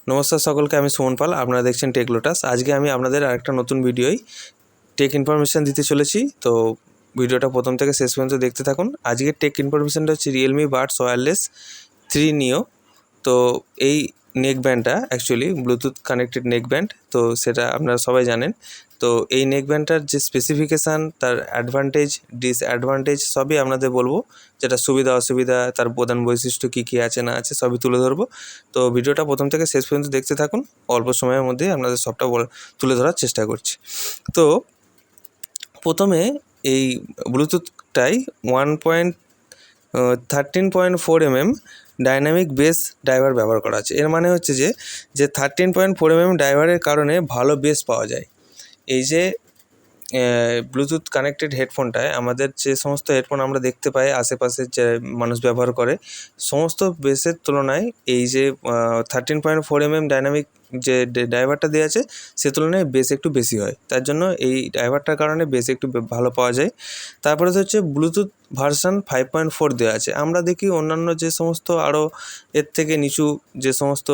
নমস্কার সকলকে, আমি সুমন পাল। আপনারা দেখছেন টেক লোটাস। আজকে আমি আপনাদের আরেকটা নতুন ভিডিওয় টেক ইনফরমেশান দিতে চলেছি। তো ভিডিওটা প্রথম থেকে শেষ পর্যন্ত দেখতে থাকুন। আজকের টেক ইনফরমেশানটা হচ্ছে রিয়েলমি বাডস ওয়্যারলেস 3 নিও। তো এই নেক ব্যান্ডটা actually Bluetooth connected neck band. তো সেটা আপনারা সবাই জানেন। তো এই নেক ব্যান্ডটার যে স্পেসিফিকেশান, তার অ্যাডভান্টেজ ডিসঅ্যাডভান্টেজ সবই আপনাদের বলবো। যেটা সুবিধা অসুবিধা, তার প্রধান বৈশিষ্ট্য কী কী আছে না আছে সবই তুলে ধরবো। তো ভিডিওটা প্রথম থেকে শেষ পর্যন্ত দেখতে থাকুন। অল্প সময়ের মধ্যেই আপনাদের সবটা তুলে ধরার চেষ্টা করছি। তো প্রথমে এই ব্লুটুথটাই 13.4 mm ডাইনামিক বেস ড্রাইভার ব্যবহার করা আছে। এর মানে হচ্ছে যে 13.4 mm ড্রাইভারের কারণে ভালো বেস পাওয়া যায়। এই যে ব্লুটুথ কানেক্টেড হেডফোনটায় আমাদের যে সমস্ত হেডফোন আমরা দেখতে পাই আশেপাশে যে মানুষ ব্যবহার করে, সমস্ত বেসের তুলনায় এই যে 13.4 mm ডাইনামিক যে ড্রাইভারটা দেওয়া আছে সে তুলনায় বেস একটু বেশি হয়। তার জন্য এই ড্রাইভারটার কারণে বেস একটু ভালো পাওয়া যায়। তারপরে তো হচ্ছে ব্লুটুথ ভার্সান 5.4 দেওয়া আছে। আমরা দেখি অন্যান্য যে সমস্ত আরও এর থেকে নিচু যে সমস্ত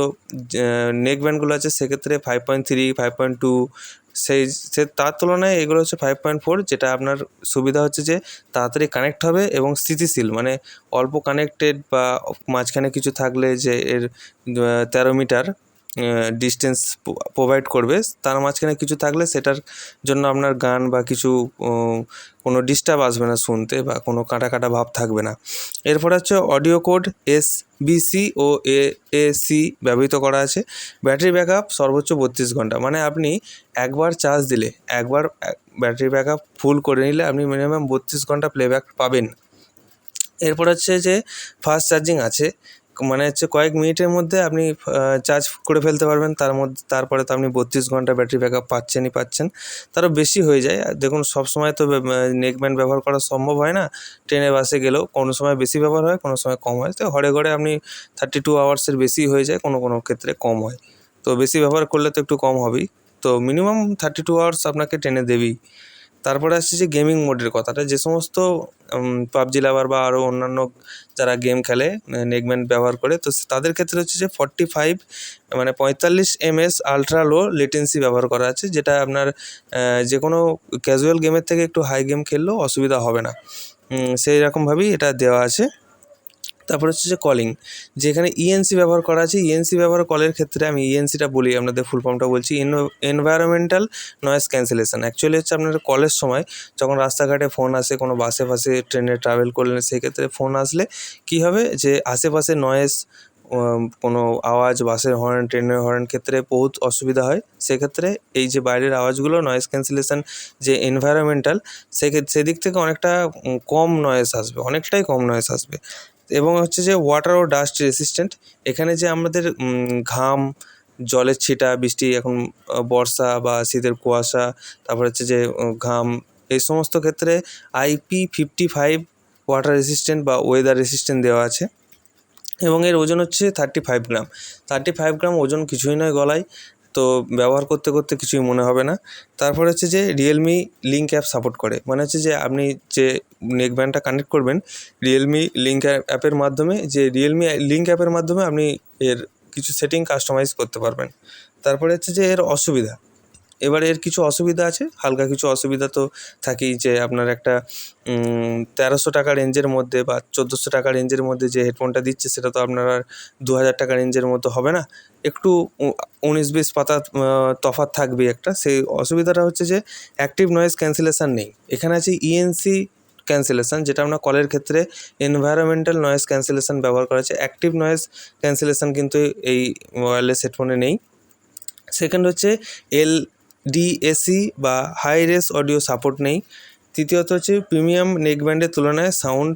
নেক ব্যান্ডগুলো আছে সেক্ষেত্রে 5.3, 5.2 তার তুলনায় এগুলো হচ্ছে 5.4, যেটা আপনার সুবিধা হচ্ছে যে তাড়াতাড়ি কানেক্ট হবে এবং স্থিতিশীল, মানে অল্প কানেক্টেড বা মাঝখানে কিছু থাকলে যে এর 13 মিটার ডিস্টেন্স প্রোভাইড করবে, তার মাঝখানে কিছু থাকলে সেটার জন্য আপনার গান বা কিছু কোনো ডিস্টার্ব আসবে না শুনতে, বা কোনো কাটা কাটা ভাব থাকবে না। এরপর হচ্ছে অডিও কোড SBC ও AAC ব্যবহৃত করা আছে। ব্যাটারি ব্যাকআপ সর্বোচ্চ 32 ঘন্টা, মানে আপনি একবার চার্জ দিলে, একবার ব্যাটারি ব্যাকআপ ফুল করে নিলে আপনি মিনিমাম 32 ঘন্টা প্লেব্যাক পাবেন। এরপর হচ্ছে যে ফাস্ট চার্জিং আছে, মানে হচ্ছে কয়েক মিনিটের মধ্যে আপনি চার্জ করে ফেলতে পারবেন। তারপরে তো আপনি 32 ঘন্টা ব্যাটারি ব্যাকআপ পাচ্ছেন। তারও বেশি হয়ে যায়। দেখুন, সবসময় তো নেক ব্যান্ড ব্যবহার করা সম্ভব হয় না। ট্রেনে বাসে গেলেও কোনো সময় বেশি ব্যবহার হয়, কোনো সময় কম হয়। তো ঘরে আপনি 32 আওয়ার্সের বেশি হয়ে যায়, কোনো ক্ষেত্রে কম হয়। তো বেশি ব্যবহার করলে তো একটু কম হবেই। তো মিনিমাম 32 আওয়ার্স আপনাকে ট্রেনে দেবেই। তারপরে আসছে যে গেমিং মোডের কথাটা, যে সমস্ত পাবজি লাভার বা আরও অন্যান্য যারা গেম খেলে নেকব্যান্ড ব্যবহার করে, তো তাদের ক্ষেত্রে হচ্ছে যে 45 মানে 45 ms আলট্রা লো লেটেন্সি ব্যবহার করা আছে, যেটা আপনার যে কোনো ক্যাজুয়াল গেমের থেকে একটু হাই গেম খেললেও অসুবিধা হবে না। সেই রকমভাবেই এটা দেওয়া আছে। তারপর হচ্ছে যে কলিং, যেখানে ENC ব্যবহার করা আছে। ENC ব্যবহার কলের ক্ষেত্রে আমি ENCটা বলি, আপনাদের ফুল ফর্মটা বলছি। Environmental noise cancellation. অ্যাকচুয়ালি হচ্ছে আপনার কলের সময় যখন রাস্তাঘাটে ফোন আসে, কোনো বাসে ফাসে ট্রেনে ট্রাভেল করলেন, সেক্ষেত্রে ফোন আসলে কী হবে যে আশেপাশে নয়েজ, কোনো আওয়াজ, বাসের হর্ন, ট্রেনের হর্ন ক্ষেত্রে বহুত অসুবিধা হয়। সেক্ষেত্রে এই যে বাইরের আওয়াজগুলো নয়েজ ক্যান্সেলেশন যে এনভায়রনমেন্টাল, সেদিক থেকে অনেকটা কম নয়েজ আসবে, অনেকটাই কম নয়েজ আসবে। এবং হচ্ছে যে ওয়াটার ও ডাস্ট রেসিস্ট্যান্ট। এখানে যে আমাদের ঘাম, জলের ছিটা, বৃষ্টি, এখন বর্ষা বা শীতের কুয়াশা, তারপর হচ্ছে যে ঘাম, এই সমস্ত ক্ষেত্রে IP55 ওয়াটার রেসিস্ট্যান্ট বা ওয়েদার রেসিস্ট্যান্ট দেওয়া আছে। এবং এর ওজন হচ্ছে 35 গ্রাম। 35 গ্রাম ওজন কিছুই নয় গলায়। তো ব্যবহার করতে করতে কিছুই মনে হবে না। তারপর হচ্ছে যে রিয়েলমি লিঙ্ক অ্যাপ সাপোর্ট করে, মানে হচ্ছে যে আপনি যে নেক ব্যান্ডটা কানেক্ট করবেন রিয়েলমি লিঙ্ক অ্যাপের মাধ্যমে, যে রিয়েলমি লিঙ্ক অ্যাপের মাধ্যমে আপনি এর কিছু সেটিং কাস্টমাইজ করতে পারবেন। তারপরে হচ্ছে যে এর অসুবিধা, এবার এর কিছু অসুবিধা আছে, হালকা কিছু অসুবিধা তো থাকেই। যে আপনার একটা 1300 টাকা রেঞ্জের মধ্যে বা 1400 টাকা রেঞ্জের মধ্যে যে হেডফোনটা দিচ্ছে, সেটা তো আপনার আর 2000 টাকা রেঞ্জের মতো হবে না। একটু 19-20 পাতা তফাৎ থাকবেই একটা। সেই অসুবিধাটা হচ্ছে যে অ্যাক্টিভ নয়েজ ক্যান্সেলেশন নেই। এখানে আছে ENC ক্যান্সেলেশন, যেটা আপনার কলের ক্ষেত্রে এনভায়রনমেন্টাল নয়েজ ক্যান্সেলেশন ব্যবহার করা আছে। অ্যাক্টিভ নয়েজ ক্যান্সেলেশন কিন্তু এই ওয়্যারলেস হেডফোনে নেই। সেকেন্ড হচ্ছে LDAC বা হাই রেস অডিও সাপোর্ট নেই। তৃতীয়ত হচ্ছে প্রিমিয়াম নেকব্যান্ডের তুলনায় সাউন্ড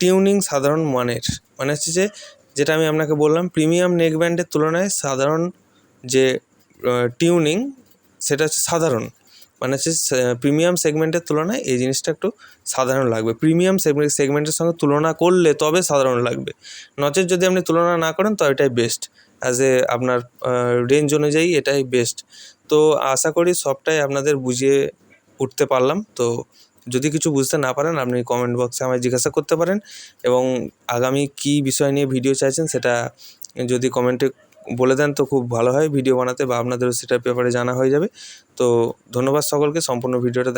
টিউনিং সাধারণ মানের, মানে হচ্ছে যে যেটা আমি আপনাকে বললাম, প্রিমিয়াম নেকব্যান্ডের তুলনায় সাধারণ যে টিউনিং, সেটা হচ্ছে সাধারণ, মানে হচ্ছে প্রিমিয়াম সেগমেন্টের তুলনায় এই জিনিসটা একটু সাধারণ লাগবে। প্রিমিয়াম সেগমেন্টের সঙ্গে তুলনা করলে তবে সাধারণ লাগবে, নচেত যদি আপনি তুলনা না করেন তো এটাই বেস্ট। আপনার রেঞ্জ অনুযায়ী এটাই বেস্ট। তো আশা করি সবটাই আপনাদের বুঝিয়ে উঠতে পারলাম। তো যদি কিছু বুঝতে না পারেন আপনি কমেন্ট বক্সে আমায় জিজ্ঞাসা করতে পারেন, এবং আগামী কী বিষয় নিয়ে ভিডিও চাইছেন সেটা যদি কমেন্টে বলে দেন তো খুব ভালো হয় ভিডিও বানাতে, বা আপনাদেরও সেটার ব্যাপারে জানা হয়ে যাবে। তো ধন্যবাদ সকলকে, সম্পূর্ণ ভিডিওটা